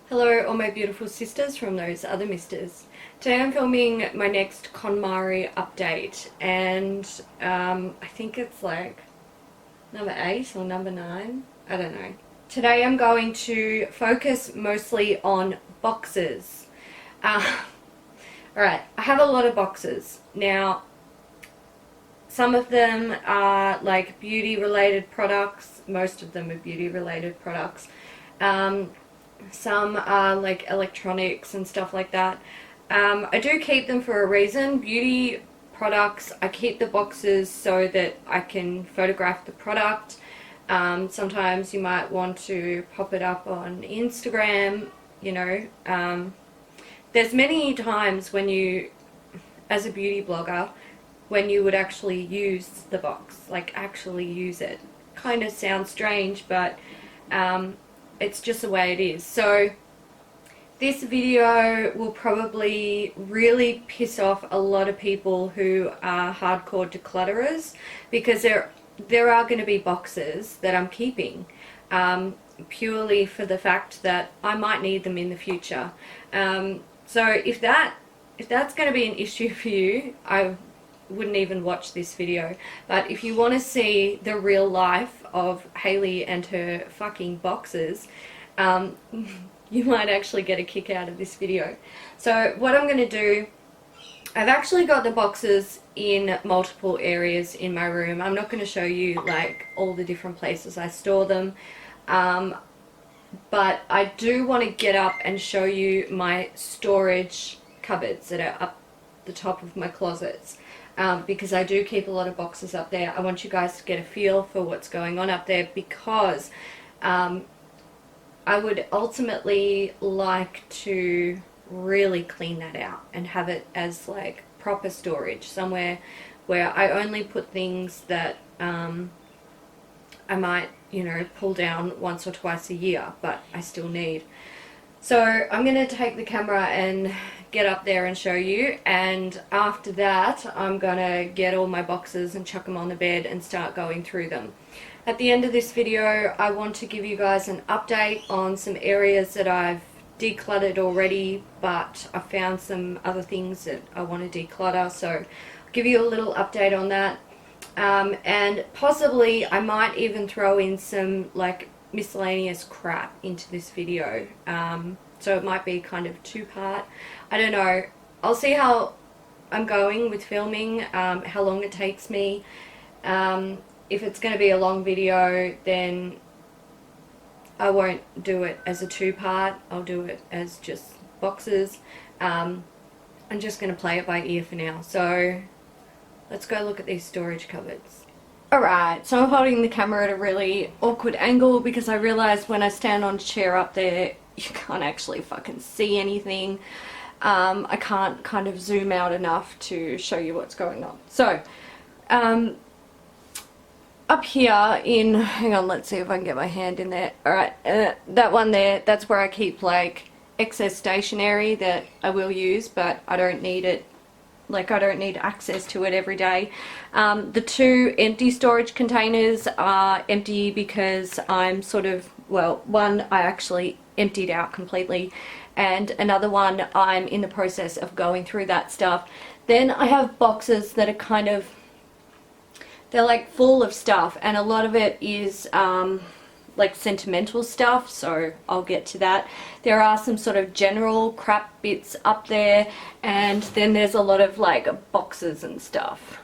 Hello all my beautiful sisters from those other misters. Today I'm filming my next Konmari update and I think it's like number 8 or number 9, I don't know. Today I'm going to focus mostly on boxes. Alright, I have a lot of boxes. Now some of them are like beauty related products, most of them are beauty related products. Some are like electronics and stuff like that. I do keep them for a reason. Beauty products, I keep the boxes so that I can photograph the product. Sometimes you might want to pop it up on Instagram, you know. There's many times when you, as a beauty blogger, when you would actually use the box, like actually use it. Kind of sounds strange, but it's just the way it is. So this video will probably really piss off a lot of people who are hardcore declutterers, because there are going to be boxes that I'm keeping purely for the fact that I might need them in the future. So if that's going to be an issue for you, I wouldn't even watch this video. But if you want to see the real life of Hayley and her fucking boxes, you might actually get a kick out of this video. So what I'm going to do, I've actually got the boxes in multiple areas in my room. I'm not going to show you like all the different places I store them, but I do want to get up and show you my storage cupboards that are up the top of my closets. Because I do keep a lot of boxes up there. I want you guys to get a feel for what's going on up there, because I would ultimately like to really clean that out and have it as like proper storage, somewhere where I only put things that I might, you know, pull down once or twice a year, but I still need. So I'm going to take the camera and get up there and show you, and after that I'm going to get all my boxes and chuck them on the bed and start going through them. At the end of this video I want to give you guys an update on some areas that I've decluttered already, but I found some other things that I want to declutter, so I'll give you a little update on that. And possibly I might even throw in some like miscellaneous crap into this video, so it might be kind of two-part. I don't know, I'll see how I'm going with filming, how long it takes me. If it's going to be a long video, then I won't do it as a two-part, I'll do it as just boxes. I'm just going to play it by ear for now, so let's go look at these storage cupboards. Alright, so I'm holding the camera at a really awkward angle because I realised when I stand on a chair up there, you can't actually fucking see anything. I can't kind of zoom out enough to show you what's going on. So, up here in, hang on, let's see if I can get my hand in there. Alright, that one there, that's where I keep like excess stationery that I will use, but I don't need it. Like, I don't need access to it every day. The two empty storage containers are empty because I'm sort of, well, one I actually emptied out completely, and another one I'm in the process of going through that stuff. Then I have boxes that are kind of, they're like full of stuff, and a lot of it is like sentimental stuff, so I'll get to that. There are some sort of general crap bits up there, and then there's a lot of like boxes and stuff.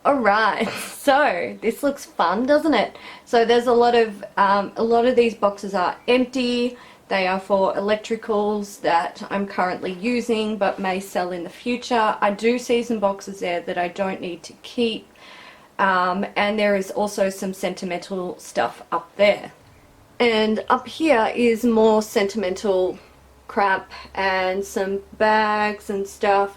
Alright, so this looks fun, doesn't it? So there's a lot of these boxes are empty. They are for electricals that I'm currently using but may sell in the future. I do see some boxes there that I don't need to keep. And there is also some sentimental stuff up there. And up here is more sentimental crap and some bags and stuff.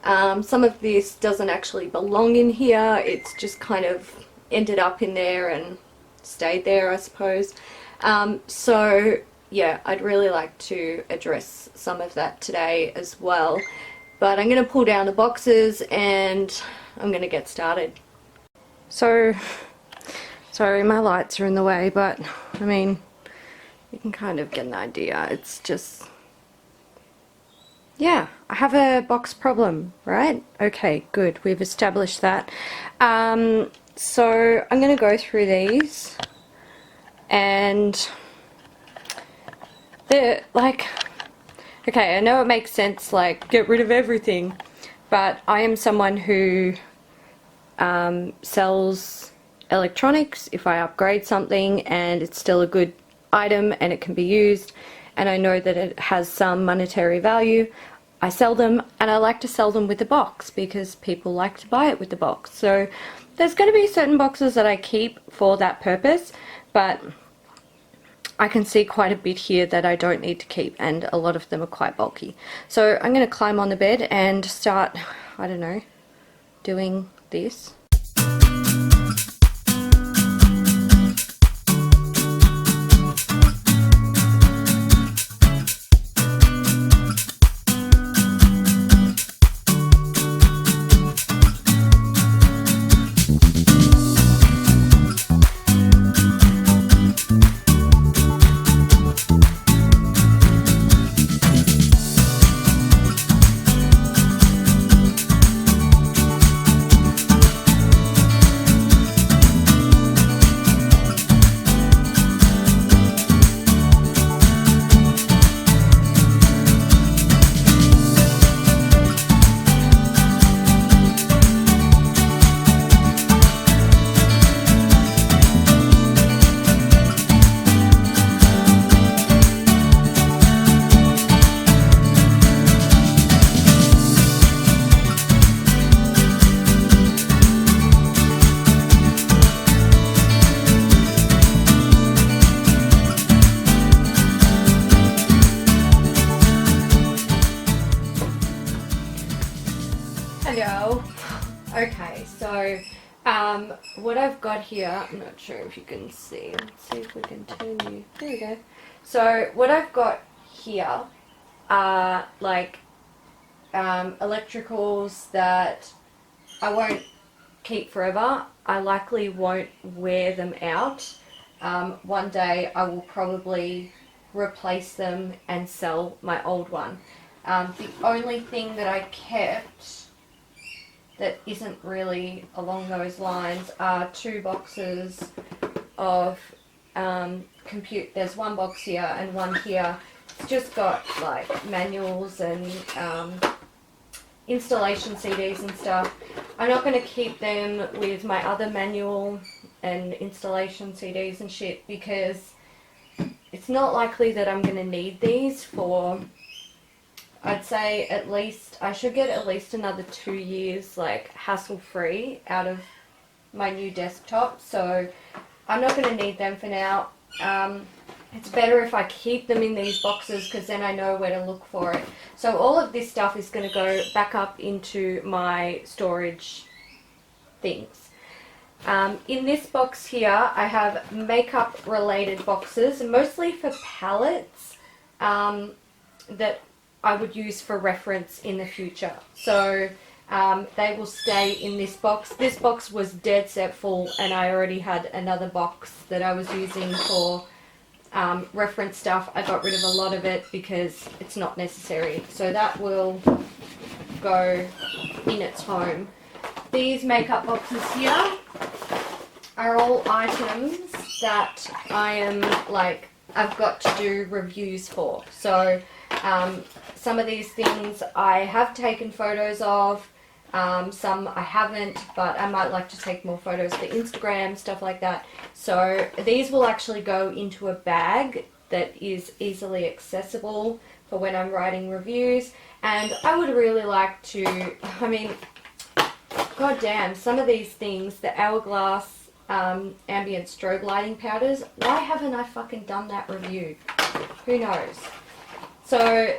Some of this doesn't actually belong in here, it's just kind of ended up in there and stayed there, I suppose. So yeah, I'd really like to address some of that today as well. But I'm going to pull down the boxes and I'm going to get started. So, sorry my lights are in the way, but I mean, You can kind of get an idea. It's just, yeah, I have a box problem, right? Okay, good. We've established that. So I'm going to go through these, and they're like, okay, I know it makes sense, like, get rid of everything, but I am someone who sells electronics. If I upgrade something and it's still a good item and it can be used, and I know that it has some monetary value, I sell them, and I like to sell them with the box because people like to buy it with the box. So there's going to be certain boxes that I keep for that purpose, but I can see quite a bit here that I don't need to keep, and a lot of them are quite bulky. So I'm going to climb on the bed and start, I don't know, doing this. Hello. Okay, so what I've got here, I'm not sure if you can see. Let's see if we can turn you. There we go. So what I've got here are like electricals that I won't keep forever. I likely won't wear them out. One day I will probably replace them and sell my old one. The only thing that I kept that isn't really along those lines are 2 boxes of there's one box here and one here. It's just got like manuals and installation CDs and stuff. I'm not going to keep them with my other manual and installation CDs and shit because it's not likely that I'm going to need these for, I'd say at least, I should get at least another 2 years like hassle-free out of my new desktop, so I'm not going to need them for now. It's better if I keep them in these boxes because then I know where to look for it. So all of this stuff is going to go back up into my storage things. In this box here I have makeup related boxes, mostly for palettes that I would use for reference in the future. So they will stay in this box. This box was dead set full and I already had another box that I was using for reference stuff. I got rid of a lot of it because it's not necessary. So that will go in its home. These makeup boxes here are all items that I am like, I've got to do reviews for. So some of these things I have taken photos of, some I haven't, but I might like to take more photos for Instagram, stuff like that. So these will actually go into a bag that is easily accessible for when I'm writing reviews. And I would really like to, I mean, god damn, some of these things, the Hourglass ambient strobe lighting powders, why haven't I fucking done that review? Who knows? So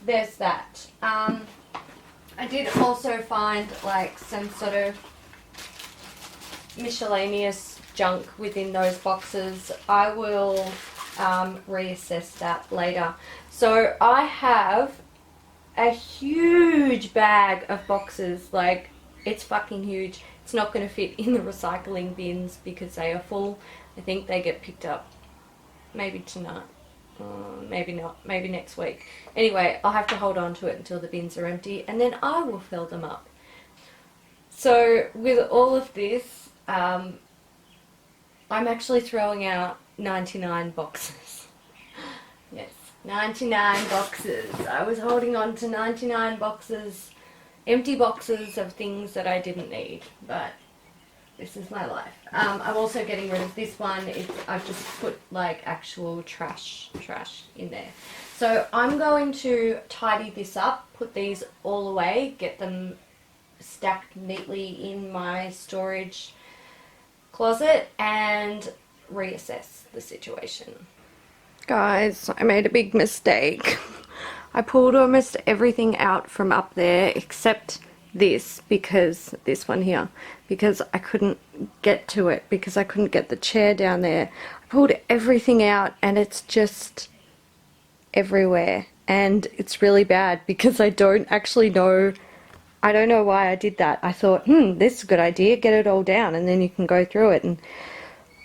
there's that. I did also find like some sort of miscellaneous junk within those boxes. I will reassess that later. So I have a huge bag of boxes, like it's fucking huge. It's not going to fit in the recycling bins because they are full. I think they get picked up maybe tonight. Maybe not, maybe next week. Anyway, I'll have to hold on to it until the bins are empty, and then I will fill them up. So with all of this, I'm actually throwing out 99 boxes. Yes, 99 boxes. I was holding on to 99 boxes, empty boxes of things that I didn't need, but this is my life. I'm also getting rid of this one. I've just put like actual trash in there. So I'm going to tidy this up, put these all away, get them stacked neatly in my storage closet, and reassess the situation. Guys, I made a big mistake. I pulled almost everything out from up there except this one here, because I couldn't get to it, because I couldn't get the chair down there. I pulled everything out and it's just everywhere, and it's really bad because I don't know why I did that. I thought, this is a good idea, get it all down and then you can go through it, and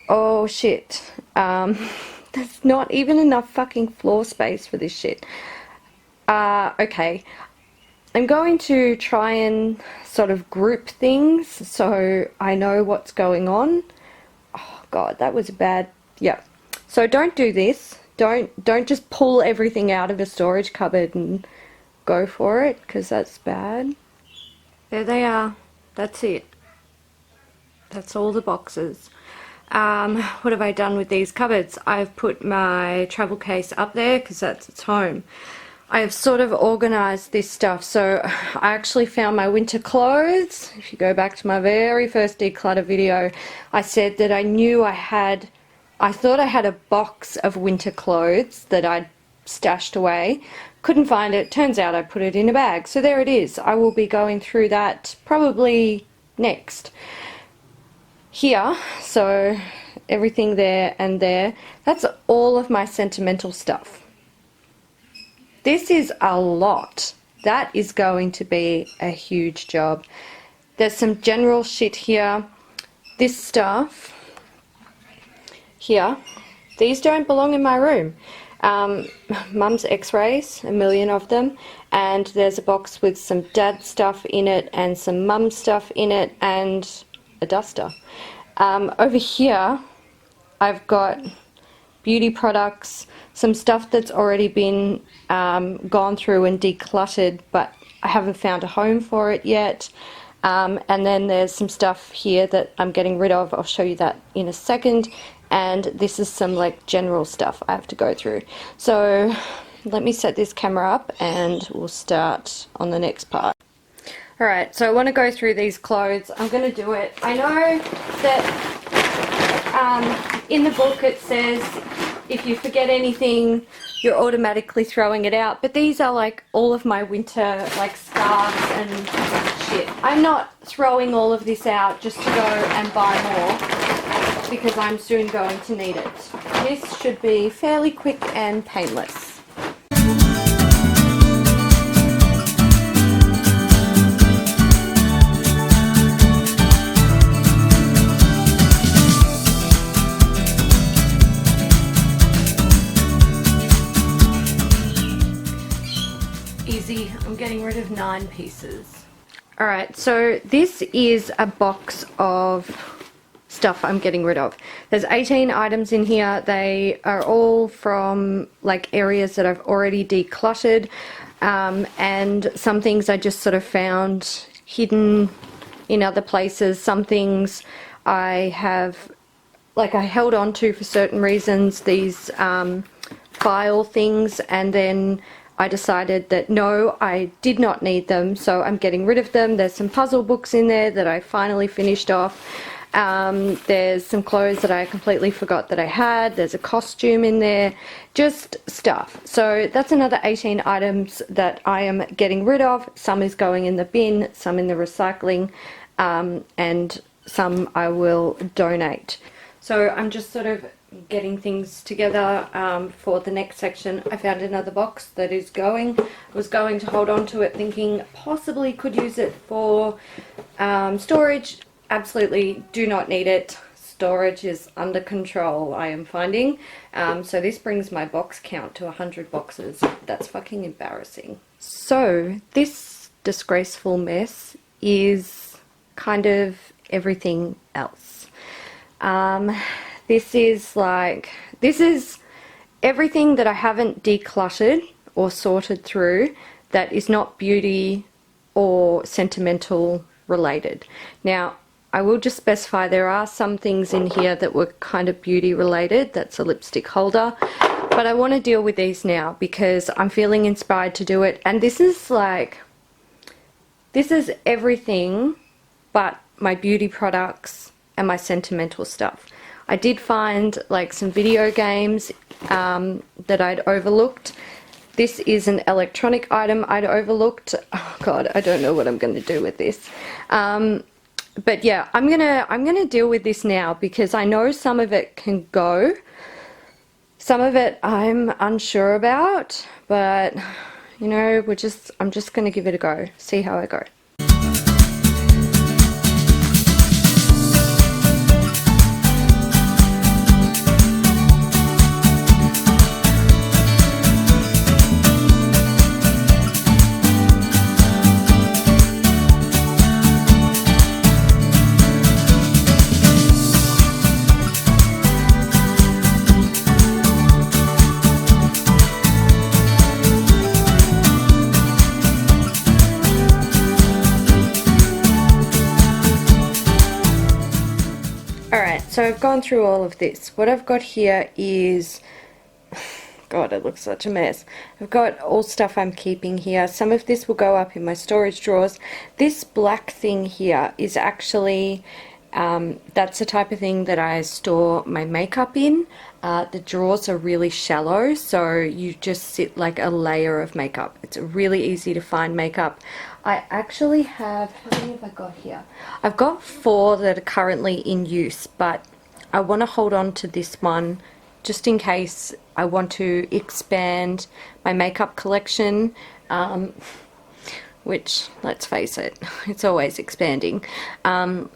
oh shit, there's not even enough fucking floor space for this shit. Okay, I'm going to try and sort of group things so I know what's going on. Oh god, that was bad. Yeah, so don't do this. Don't just pull everything out of a storage cupboard and go for it, because that's bad. There they are. That's it. That's all the boxes. What have I done with these cupboards? I've put my travel case up there because that's its home. I have sort of organized this stuff. So I actually found my winter clothes. If you go back to my very first declutter video, I said that I thought I had a box of winter clothes that I'd stashed away. Couldn't find it. Turns out I put it in a bag. So there it is. I will be going through that probably next. Here, so everything there and there. That's all of my sentimental stuff. This is a lot. That is going to be a huge job. There's some general shit here. This stuff here, these don't belong in my room. Mum's x-rays, a million of them, and there's a box with some dad stuff in it and some mum stuff in it and a duster. Over here I've got beauty products, some stuff that's already been gone through and decluttered, but I haven't found a home for it yet. And then there's some stuff here that I'm getting rid of. I'll show you that in a second. And this is some like general stuff I have to go through. So let me set this camera up and we'll start on the next part. Alright, so I want to go through these clothes. I'm going to do it. I know that in the book it says if you forget anything you're automatically throwing it out, but these are like all of my winter like scarves and shit. I'm not throwing all of this out just to go and buy more, because I'm soon going to need it. This should be fairly quick and painless. Easy, I'm getting rid of 9 pieces. Alright, so this is a box of stuff I'm getting rid of. There's 18 items in here. They are all from like areas that I've already decluttered, and some things I just sort of found hidden in other places. Some things I have, like I held on to for certain reasons, these file things, and then I decided that no, I did not need them, so I'm getting rid of them. There's some puzzle books in there that I finally finished off. There's some clothes that I completely forgot that I had. There's a costume in there, just stuff. So that's another 18 items that I am getting rid of. Some is going in the bin, some in the recycling, and some I will donate. So I'm just sort of getting things together for the next section. I found another box that is going. I was going to hold on to it thinking possibly could use it for storage. Absolutely do not need it. storage is under control, I am finding. So this brings my box count to 100 boxes. That's fucking embarrassing. So this disgraceful mess is kind of everything else. This is everything that I haven't decluttered or sorted through that is not beauty or sentimental related. Now, I will just specify there are some things in here that were kind of beauty related. That's a lipstick holder. But I want to deal with these now because I'm feeling inspired to do it. And this is everything but my beauty products and my sentimental stuff. I did find like some video games that I'd overlooked. This is an electronic item I'd overlooked. Oh God, I don't know what I'm going to do with this. But yeah, I'm gonna deal with this now because I know some of it can go. Some of it I'm unsure about, but you know, I'm just gonna give it a go, see how I go. So I've gone through all of this. What I've got here is, God, it looks such a mess. I've got all stuff I'm keeping here. Some of this will go up in my storage drawers. This black thing here is actually, that's the type of thing that I store my makeup in. The drawers are really shallow, so you just sit like a layer of makeup. It's really easy to find makeup. I actually have, how many have I got here? I've got 4 that are currently in use, but I want to hold on to this one just in case I want to expand my makeup collection, which, let's face it, it's always expanding. Now,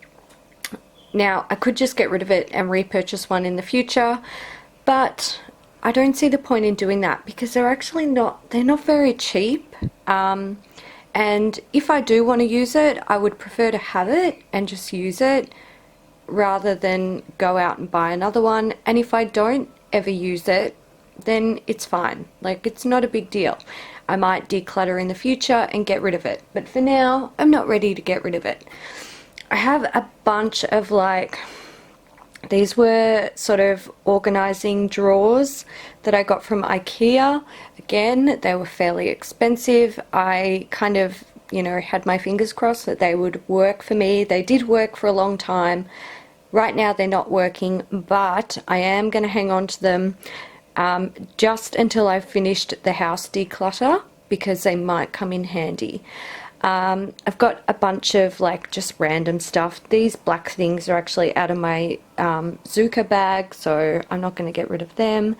I could just get rid of it and repurchase one in the future, but I don't see the point in doing that because they're actually they're not very cheap. And if I do want to use it, I would prefer to have it and just use it rather than go out and buy another one. And if I don't ever use it, then it's fine. Like, it's not a big deal. I might declutter in the future and get rid of it. But for now, I'm not ready to get rid of it. I have a bunch of these were sort of organizing drawers that I got from IKEA. Again, they were fairly expensive. I kind of, you know, had my fingers crossed that they would work for me. They did work for a long time. Right now they're not working, but I am going to hang on to them just until I've finished the house declutter because they might come in handy. I've got a bunch of just random stuff. These black things are actually out of my Zuka bag, so I'm not going to get rid of them.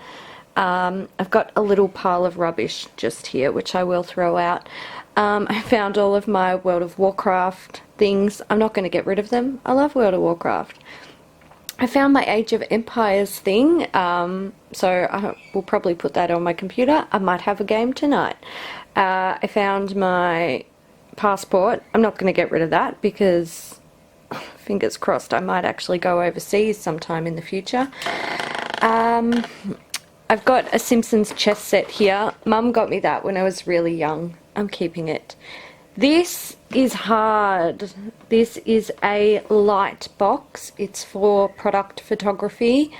I've got a little pile of rubbish just here, which I will throw out. I found all of my World of Warcraft things. I'm not going to get rid of them. I love World of Warcraft. I found my Age of Empires thing, so I will probably put that on my computer. I might have a game tonight. I found my passport. I'm not going to get rid of that because, fingers crossed, I might actually go overseas sometime in the future. I've got a Simpsons chess set here. Mum got me that when I was really young. I'm keeping it. This is hard. This is a light box. It's for product photography.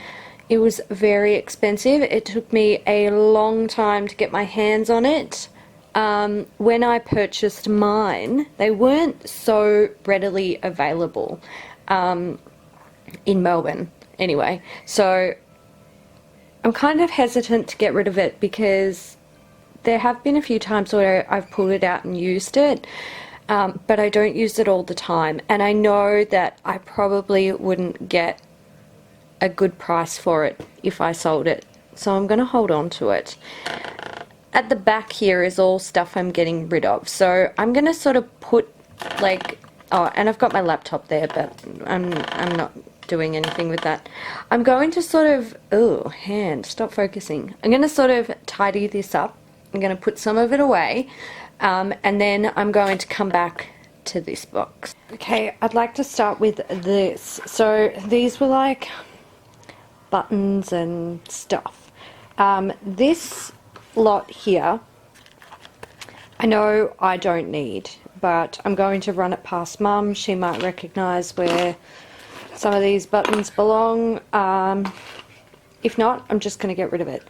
It was very expensive. It took me a long time to get my hands on it. When I purchased mine, they weren't so readily available in Melbourne anyway. So I'm kind of hesitant to get rid of it because there have been a few times where I've pulled it out and used it, but I don't use it all the time. And I know that I probably wouldn't get a good price for it if I sold it. So I'm going to hold on to it. At the back here is all stuff I'm getting rid of. So I'm going to sort of put oh, and I've got my laptop there, but I'm not doing anything with that. I'm going to sort of, oh, hand, stop focusing. I'm going to sort of tidy this up. I'm going to put some of it away, and then I'm going to come back to this box. Okay, I'd like to start with this. So these were like buttons and stuff. This lot here, I know I don't need, but I'm going to run it past Mum. She might recognise where some of these buttons belong. If not, I'm just going to get rid of it.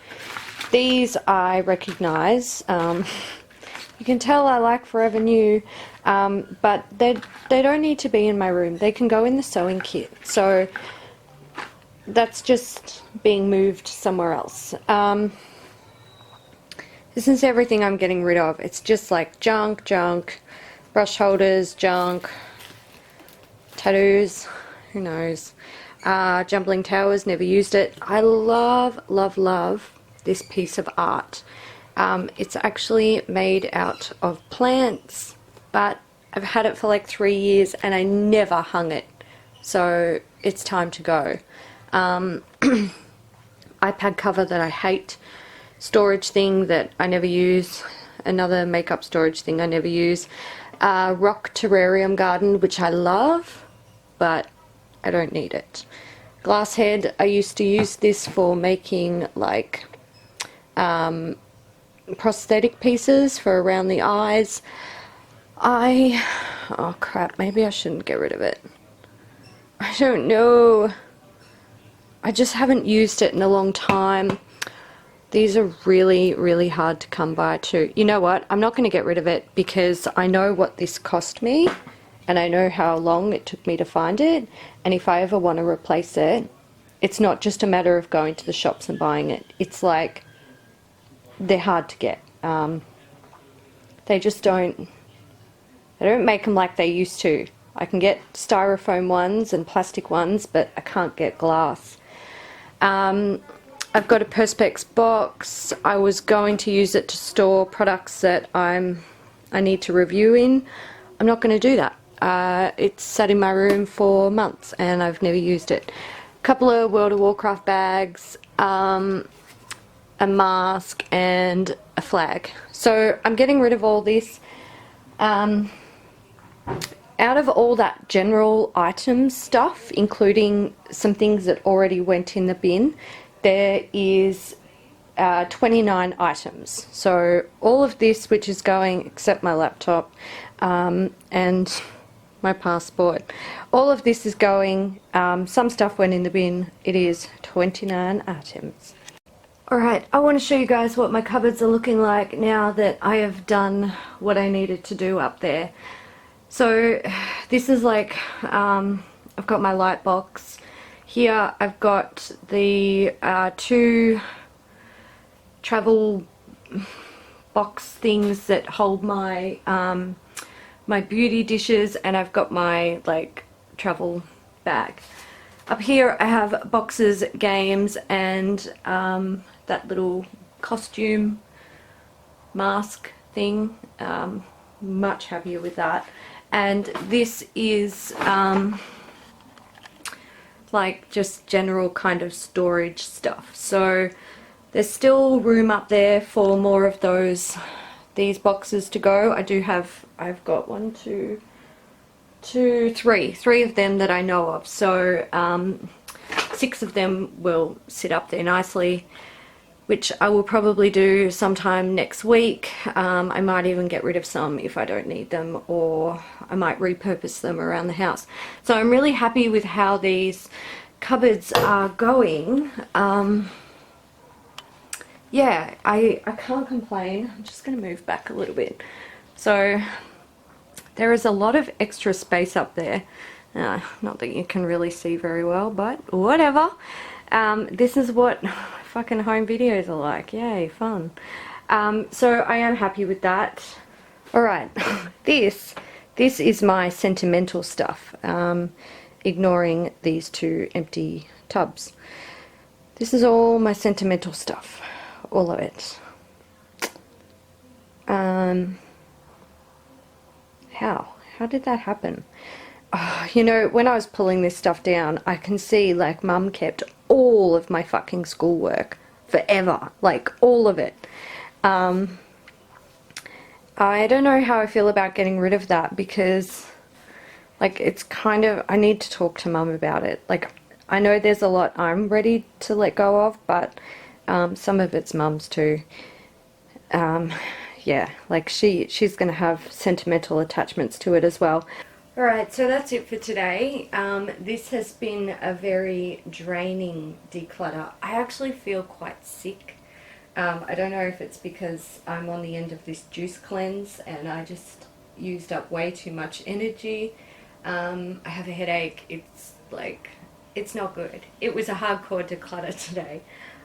These I recognise. You can tell I like Forever New, but they don't need to be in my room. They can go in the sewing kit. So that's just being moved somewhere else. This is everything I'm getting rid of. It's just like junk, brush holders, junk, tattoos, who knows. Jumbling Towers, never used it. I love this piece of art. It's actually made out of plants, but I've had it for like 3 years and I never hung it. So it's time to go. iPad cover that I hate. Storage thing that I never use. Another makeup storage thing I never use. Rock terrarium garden, which I love, but I don't need it. Glass head, I used to use this for making like prosthetic pieces for around the eyes. Oh crap, maybe I shouldn't get rid of it. I don't know. I just haven't used it in a long time. These are really hard to come by too. You know what? I'm not going to get rid of it because I know what this cost me and I know how long it took me to find it. And if I ever want to replace it, it's not just a matter of going to the shops and buying it. It's like they're hard to get. They just don't make them like they used to. I can get styrofoam ones and plastic ones, but I can't get glass. I've got a Perspex box. I was going to use it to store products that I need to review in. I'm not going to do that. It's sat in my room for months and I've never used it. A couple of World of Warcraft bags, a mask and a flag. So I'm getting rid of all this. Out of all that general items stuff, including some things that already went in the bin, there is 29 items. So all of this, which is going, except my laptop and my passport, all of this is going. Some stuff went in the bin. It is 29 items. Alright, I want to show you guys what my cupboards are looking like now that I have done what I needed to do up there. So this is like, I've got my light box. Here I've got the 2 travel box things that hold my my beauty dishes, and I've got my like travel bag. Up here I have boxes, games, and that little costume mask thing. Much happier with that. And this is like just general kind of storage stuff. So there's still room up there for more of these boxes to go. I've got 1, 2, 3 of them that I know of. So 6 of them will sit up there nicely, which I will probably do sometime next week. I might even get rid of some if I don't need them, or I might repurpose them around the house. So I'm really happy with how these cupboards are going. Yeah, I can't complain. I'm just going to move back a little bit. So there is a lot of extra space up there. Not that you can really see very well, but whatever. This is what fucking home videos are like. Yay, fun. So I am happy with that. Alright, this is my sentimental stuff, ignoring these 2 empty tubs. This is all my sentimental stuff, all of it. How did that happen? you know, when I was pulling this stuff down, I can see like Mum kept all of my fucking schoolwork forever, like all of it. I don't know how I feel about getting rid of that, because like it's kind of, I need to talk to Mum about it. Like I know there's a lot I'm ready to let go of, but some of it's Mum's too. Yeah, like she's gonna have sentimental attachments to it as well. Alright, so that's it for today. This has been a very draining declutter. I actually feel quite sick. I don't know if it's because I'm on the end of this juice cleanse and I just used up way too much energy. I have a headache. It's like, it's not good. It was a hardcore declutter today.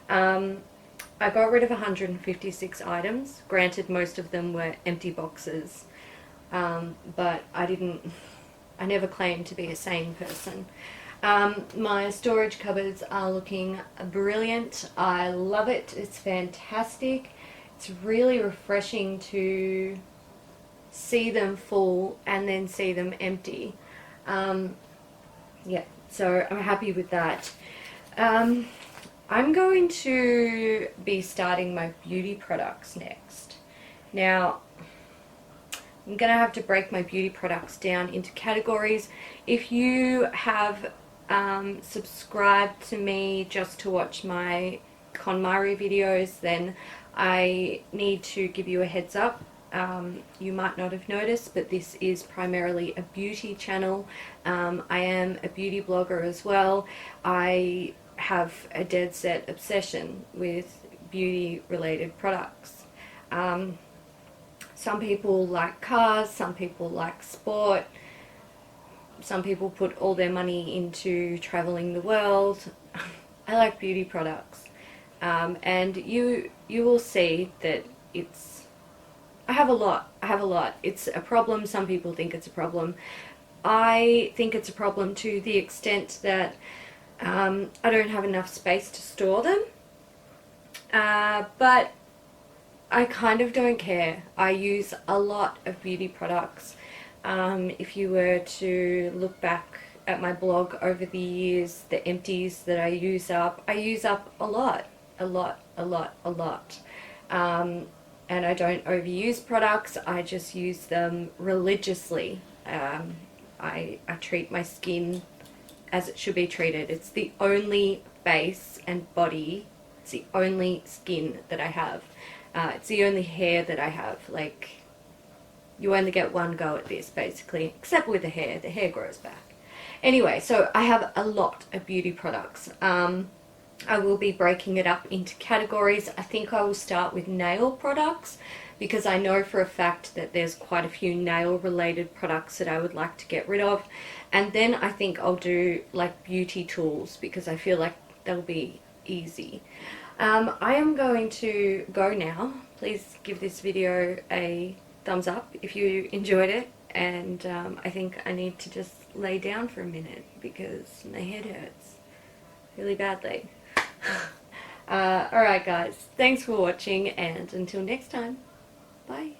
I got rid of 156 items. Granted, most of them were empty boxes, but I never claimed to be a sane person. My storage cupboards are looking brilliant. I love it. It's fantastic. It's really refreshing to see them full and then see them empty. Yeah, so I'm happy with that. I'm going to be starting my beauty products next. Now, I'm going to have to break my beauty products down into categories. If you have subscribed to me just to watch my Konmari videos, then I need to give you a heads up. You might not have noticed, but this is primarily a beauty channel. I am a beauty blogger as well. I have a dead set obsession with beauty related products. Some people like cars, some people like sport, some people put all their money into traveling the world. I like beauty products, and you will see that I have a lot. It's a problem. Some people think it's a problem. I think it's a problem to the extent that I don't have enough space to store them, but I kind of don't care. I use a lot of beauty products. If you were to look back at my blog over the years, the empties that I use up a lot. And I don't overuse products. I just use them religiously. I treat my skin as it should be treated. It's the only face and body, it's the only skin that I have. It's the only hair that I have. Like, you only get one go at this, basically, except with the hair. The hair grows back. Anyway, so I have a lot of beauty products. I will be breaking it up into categories. I think I will start with nail products, because I know for a fact that there's quite a few nail related products that I would like to get rid of. And then I think I'll do like beauty tools, because I feel like they'll be easy. I am going to go now. Please give this video a thumbs up if you enjoyed it, and I think I need to just lay down for a minute because my head hurts really badly. Alright guys, thanks for watching, and until next time, bye.